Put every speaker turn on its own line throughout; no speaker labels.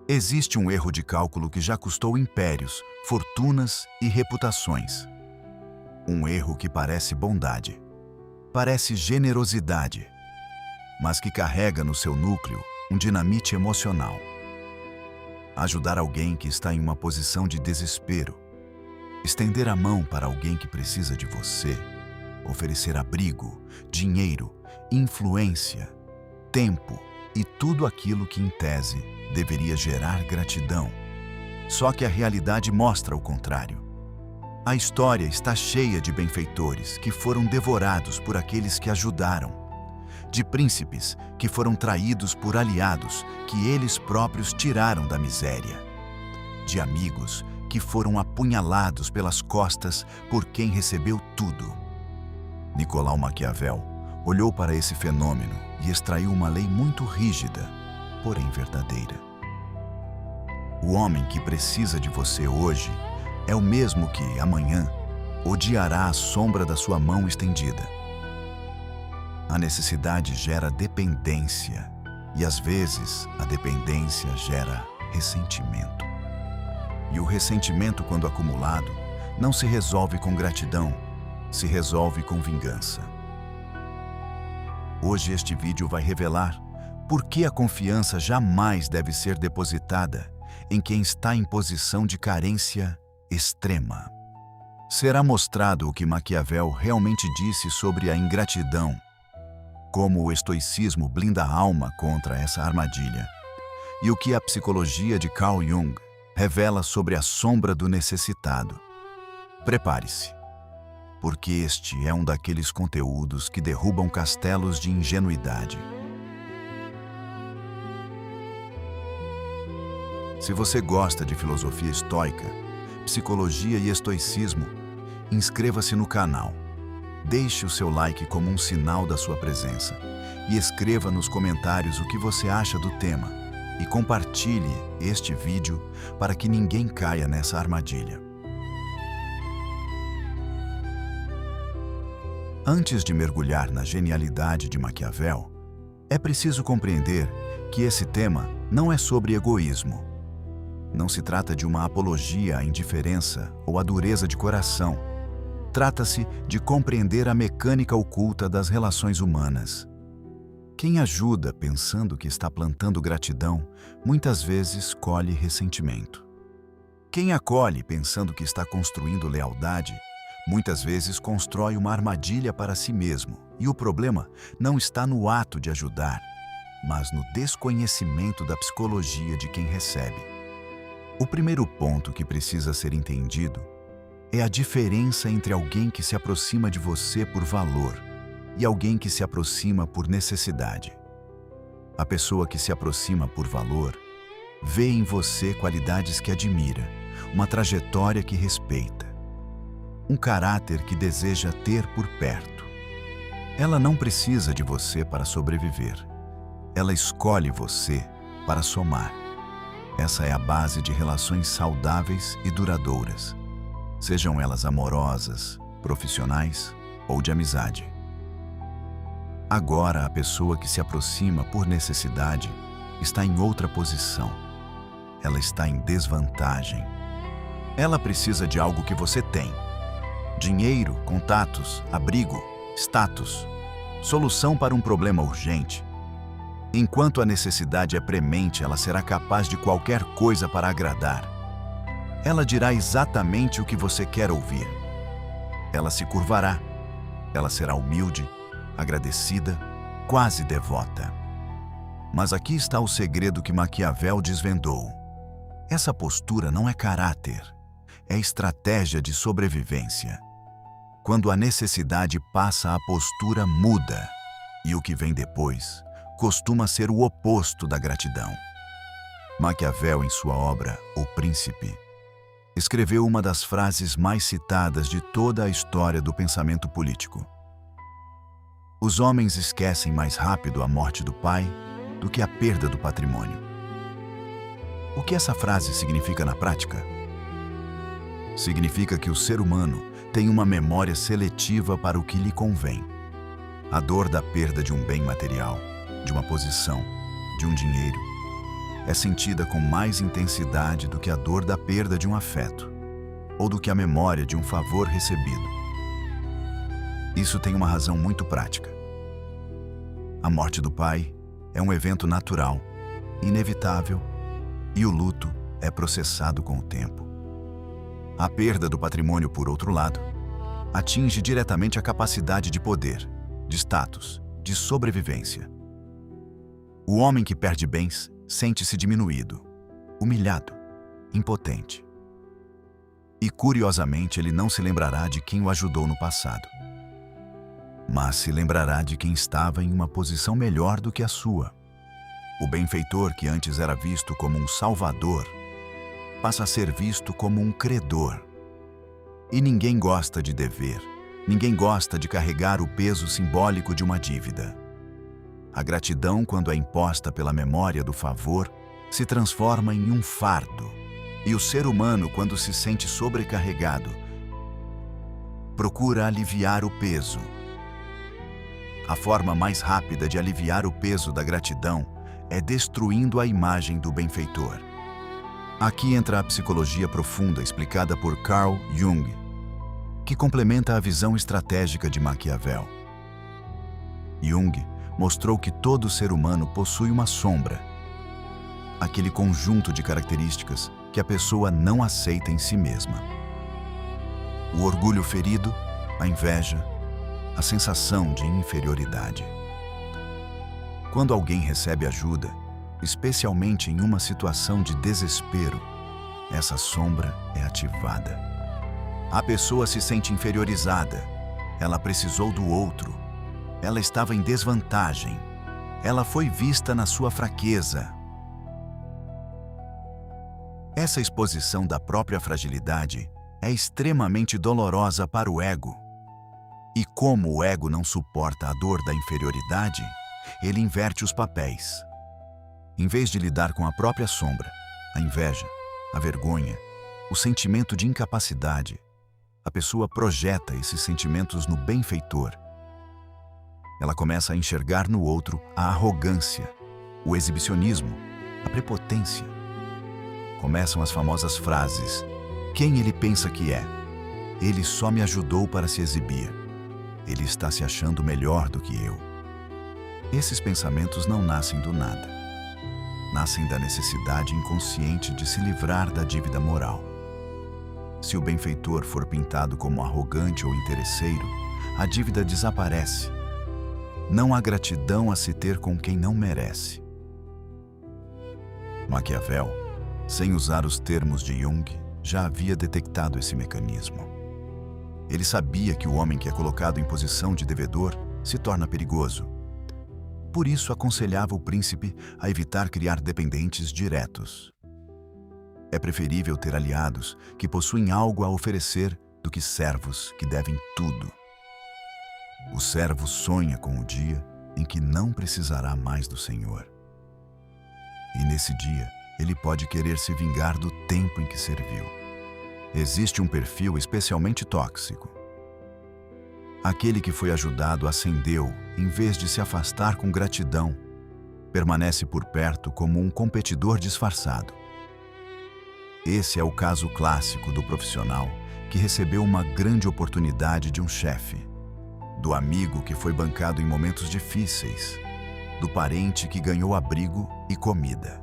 Existe um erro de cálculo que já custou impérios, fortunas e reputações. Um erro que parece bondade, parece generosidade, mas que carrega no seu núcleo um dinamite emocional. Ajudar alguém que está em uma posição de desespero, estender a mão para alguém que precisa de você, oferecer abrigo, dinheiro, influência, tempo e tudo aquilo que, em tese, deveria gerar gratidão. Só que a realidade mostra o contrário. A história está cheia de benfeitores que foram devorados por aqueles que ajudaram, de príncipes que foram traídos por aliados que eles próprios tiraram da miséria, de amigos que foram apunhalados pelas costas por quem recebeu tudo. Nicolau Maquiavel olhou para esse fenômeno e extraiu uma lei muito rígida, porém verdadeira. O homem que precisa de você hoje é o mesmo que, amanhã, odiará a sombra da sua mão estendida. A necessidade gera dependência e, às vezes, a dependência gera ressentimento. E o ressentimento, quando acumulado, não se resolve com gratidão, se resolve com vingança. Hoje este vídeo vai revelar por que a confiança jamais deve ser depositada em quem está em posição de carência extrema. Será mostrado o que Maquiavel realmente disse sobre a ingratidão, como o estoicismo blinda a alma contra essa armadilha, e o que a psicologia de Carl Jung revela sobre a sombra do necessitado. Prepare-se, porque este é um daqueles conteúdos que derrubam castelos de ingenuidade. Se você gosta de filosofia estoica, psicologia e estoicismo, inscreva-se no canal. Deixe o seu like como um sinal da sua presença e escreva nos comentários o que você acha do tema e compartilhe este vídeo para que ninguém caia nessa armadilha. Antes de mergulhar na genialidade de Maquiavel, é preciso compreender que esse tema não é sobre egoísmo. Não se trata de uma apologia à indiferença ou à dureza de coração. Trata-se de compreender a mecânica oculta das relações humanas. Quem ajuda pensando que está plantando gratidão, muitas vezes colhe ressentimento. Quem acolhe pensando que está construindo lealdade, muitas vezes constrói uma armadilha para si mesmo. E o problema não está no ato de ajudar, mas no desconhecimento da psicologia de quem recebe. O primeiro ponto que precisa ser entendido é a diferença entre alguém que se aproxima de você por valor e alguém que se aproxima por necessidade. A pessoa que se aproxima por valor vê em você qualidades que admira, uma trajetória que respeita, um caráter que deseja ter por perto. Ela não precisa de você para sobreviver. Ela escolhe você para somar. Essa é a base de relações saudáveis e duradouras, sejam elas amorosas, profissionais ou de amizade. Agora, a pessoa que se aproxima por necessidade está em outra posição. Ela está em desvantagem. Ela precisa de algo que você tem: dinheiro, contatos, abrigo, status, solução para um problema urgente. Enquanto a necessidade é premente, ela será capaz de qualquer coisa para agradar. Ela dirá exatamente o que você quer ouvir. Ela se curvará. Ela será humilde, agradecida, quase devota. Mas aqui está o segredo que Maquiavel desvendou. Essa postura não é caráter, é estratégia de sobrevivência. Quando a necessidade passa, a postura muda, e o que vem depois costuma ser o oposto da gratidão. Maquiavel, em sua obra O Príncipe, escreveu uma das frases mais citadas de toda a história do pensamento político. Os homens esquecem mais rápido a morte do pai do que a perda do patrimônio. O que essa frase significa na prática? Significa que o ser humano tem uma memória seletiva para o que lhe convém. A dor da perda de um bem material, de uma posição, de um dinheiro, é sentida com mais intensidade do que a dor da perda de um afeto, ou do que a memória de um favor recebido. Isso tem uma razão muito prática. A morte do pai é um evento natural, inevitável, e o luto é processado com o tempo. A perda do patrimônio, por outro lado, atinge diretamente a capacidade de poder, de status, de sobrevivência. O homem que perde bens sente-se diminuído, humilhado, impotente. E, curiosamente, ele não se lembrará de quem o ajudou no passado, mas se lembrará de quem estava em uma posição melhor do que a sua. O benfeitor, que antes era visto como um salvador, passa a ser visto como um credor. E ninguém gosta de dever, ninguém gosta de carregar o peso simbólico de uma dívida. A gratidão, quando é imposta pela memória do favor, se transforma em um fardo. E o ser humano, quando se sente sobrecarregado, procura aliviar o peso. A forma mais rápida de aliviar o peso da gratidão é destruindo a imagem do benfeitor. Aqui entra a psicologia profunda explicada por Carl Jung, que complementa a visão estratégica de Maquiavel. Jung mostrou que todo ser humano possui uma sombra, aquele conjunto de características que a pessoa não aceita em si mesma. O orgulho ferido, a inveja, a sensação de inferioridade. Quando alguém recebe ajuda, especialmente em uma situação de desespero, essa sombra é ativada. A pessoa se sente inferiorizada, ela precisou do outro, ela estava em desvantagem, ela foi vista na sua fraqueza. Essa exposição da própria fragilidade é extremamente dolorosa para o ego. E como o ego não suporta a dor da inferioridade, ele inverte os papéis. Em vez de lidar com a própria sombra, a inveja, a vergonha, o sentimento de incapacidade, a pessoa projeta esses sentimentos no benfeitor. Ela começa a enxergar no outro a arrogância, o exibicionismo, a prepotência. Começam as famosas frases: quem ele pensa que é? Ele só me ajudou para se exibir. Ele está se achando melhor do que eu. Esses pensamentos não nascem do nada. Nascem da necessidade inconsciente de se livrar da dívida moral. Se o benfeitor for pintado como arrogante ou interesseiro, a dívida desaparece. Não há gratidão a se ter com quem não merece. Maquiavel, sem usar os termos de Jung, já havia detectado esse mecanismo. Ele sabia que o homem que é colocado em posição de devedor se torna perigoso. Por isso aconselhava o príncipe a evitar criar dependentes diretos. É preferível ter aliados que possuem algo a oferecer do que servos que devem tudo. O servo sonha com o dia em que não precisará mais do Senhor. E nesse dia, ele pode querer se vingar do tempo em que serviu. Existe um perfil especialmente tóxico. Aquele que foi ajudado ascendeu, em vez de se afastar com gratidão, permanece por perto como um competidor disfarçado. Esse é o caso clássico do profissional que recebeu uma grande oportunidade de um chefe, do amigo que foi bancado em momentos difíceis, do parente que ganhou abrigo e comida.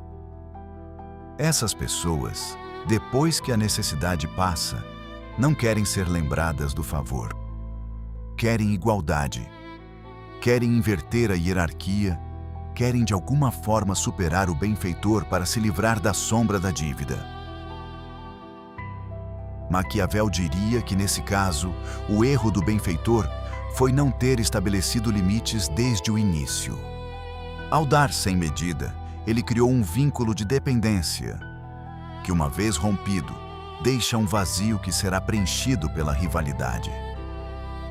Essas pessoas, depois que a necessidade passa, não querem ser lembradas do favor. Querem igualdade, querem inverter a hierarquia, querem de alguma forma superar o benfeitor para se livrar da sombra da dívida. Maquiavel diria que, nesse caso, o erro do benfeitor foi não ter estabelecido limites desde o início. Ao dar sem medida, ele criou um vínculo de dependência, que, uma vez rompido, deixa um vazio que será preenchido pela rivalidade.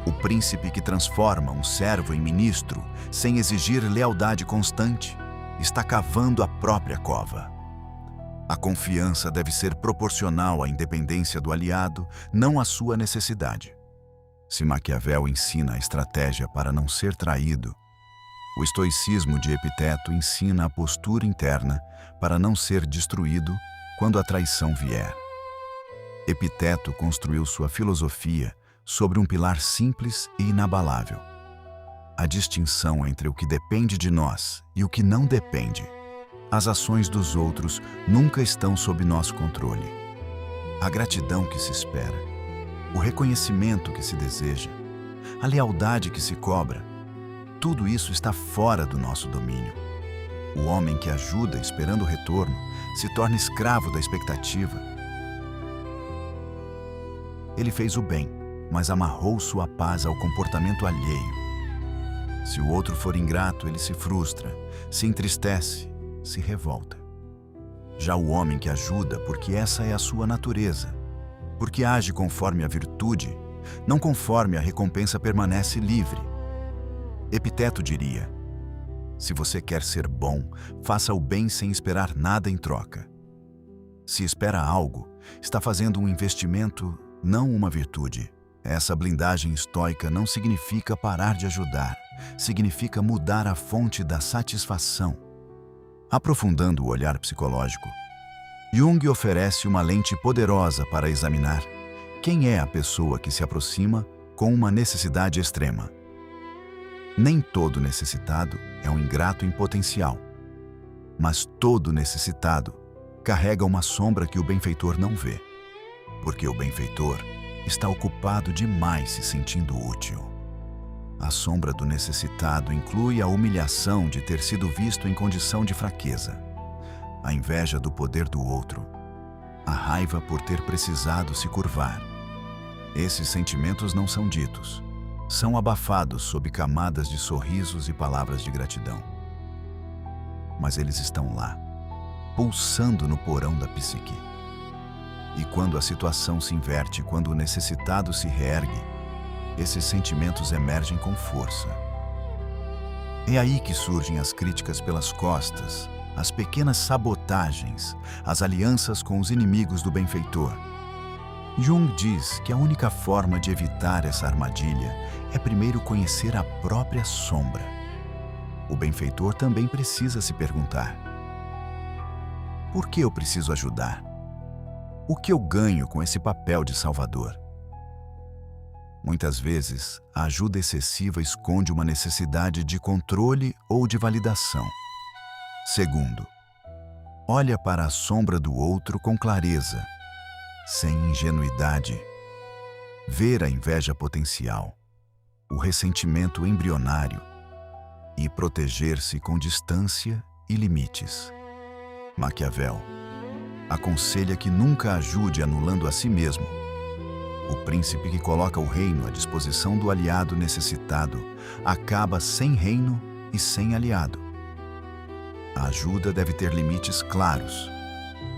O príncipe que transforma um servo em ministro, sem exigir lealdade constante, está cavando a própria cova. A confiança deve ser proporcional à independência do aliado, não à sua necessidade. Se Maquiavel ensina a estratégia para não ser traído, O estoicismo de Epiteto ensina a postura interna para não ser destruído quando a traição vier. Epiteto construiu sua filosofia sobre um pilar simples e inabalável: a distinção entre o que depende de nós e o que não depende. As ações dos outros nunca estão sob nosso controle. A gratidão que se espera, o reconhecimento que se deseja, a lealdade que se cobra, tudo isso está fora do nosso domínio. O homem que ajuda esperando o retorno se torna escravo da expectativa. Ele fez o bem, mas amarrou sua paz ao comportamento alheio. Se o outro for ingrato, ele se frustra, se entristece, se revolta. Já o homem que ajuda, porque essa é a sua natureza, porque age conforme a virtude, não conforme a recompensa, permanece livre. Epiteto diria: se você quer ser bom, faça o bem sem esperar nada em troca. Se espera algo, está fazendo um investimento, não uma virtude. Essa blindagem estoica não significa parar de ajudar, significa mudar a fonte da satisfação. Aprofundando o olhar psicológico, Jung oferece uma lente poderosa para examinar quem é a pessoa que se aproxima com uma necessidade extrema. Nem todo necessitado é um ingrato em potencial, mas todo necessitado carrega uma sombra que o benfeitor não vê, porque o benfeitor está ocupado demais se sentindo útil. A sombra do necessitado inclui a humilhação de ter sido visto em condição de fraqueza, a inveja do poder do outro, a raiva por ter precisado se curvar. Esses sentimentos não são ditos, são abafados sob camadas de sorrisos e palavras de gratidão. Mas eles estão lá, pulsando no porão da psique. E quando a situação se inverte, quando o necessitado se reergue, esses sentimentos emergem com força. É aí que surgem as críticas pelas costas, as pequenas sabotagens, as alianças com os inimigos do benfeitor. Jung diz que a única forma de evitar essa armadilha é primeiro conhecer a própria sombra. O benfeitor também precisa se perguntar: por que eu preciso ajudar? O que eu ganho com esse papel de salvador? Muitas vezes, a ajuda excessiva esconde uma necessidade de controle ou de validação. Segundo, olha para a sombra do outro com clareza, sem ingenuidade. Ver a inveja potencial, o ressentimento embrionário e proteger-se com distância e limites. Maquiavel aconselha que nunca ajude anulando a si mesmo. O príncipe que coloca o reino à disposição do aliado necessitado acaba sem reino e sem aliado. A ajuda deve ter limites claros,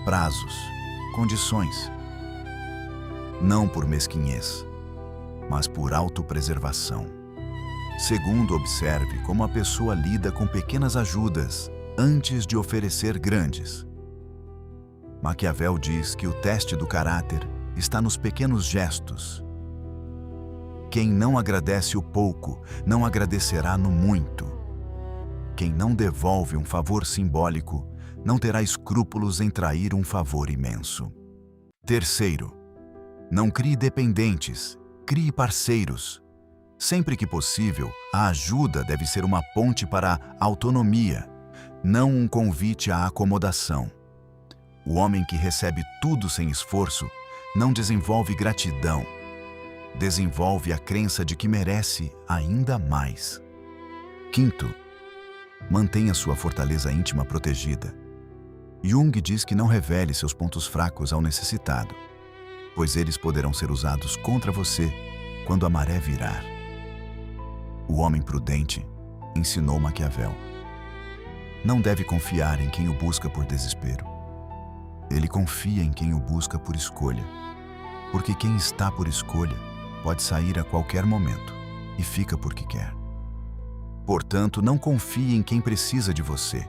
prazos, condições. Não por mesquinhez, mas por autopreservação. Segundo, observe como a pessoa lida com pequenas ajudas antes de oferecer grandes. Maquiavel diz que o teste do caráter está nos pequenos gestos. Quem não agradece o pouco, não agradecerá no muito. Quem não devolve um favor simbólico, não terá escrúpulos em trair um favor imenso. Terceiro, não crie dependentes, crie parceiros. Sempre que possível, a ajuda deve ser uma ponte para a autonomia, não um convite à acomodação. O homem que recebe tudo sem esforço não desenvolve gratidão, desenvolve a crença de que merece ainda mais. Quinto, mantenha sua fortaleza íntima protegida. Jung diz que não revele seus pontos fracos ao necessitado, pois eles poderão ser usados contra você quando a maré virar. O homem prudente ensinou Maquiavel: não deve confiar em quem o busca por desespero. Ele confia em quem o busca por escolha, porque quem está por escolha pode sair a qualquer momento e fica porque quer. Portanto, não confie em quem precisa de você.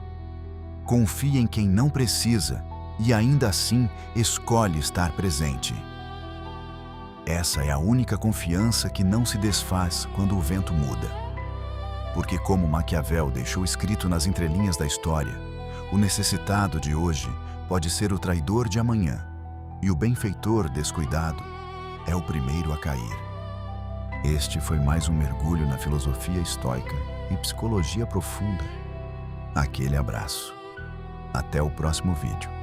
Confie em quem não precisa e ainda assim escolhe estar presente. Essa é a única confiança que não se desfaz quando o vento muda. Porque, como Maquiavel deixou escrito nas entrelinhas da história, o necessitado de hoje pode ser o traidor de amanhã, e o benfeitor descuidado é o primeiro a cair. Este foi mais um mergulho na filosofia estoica e psicologia profunda. Aquele abraço. Até o próximo vídeo.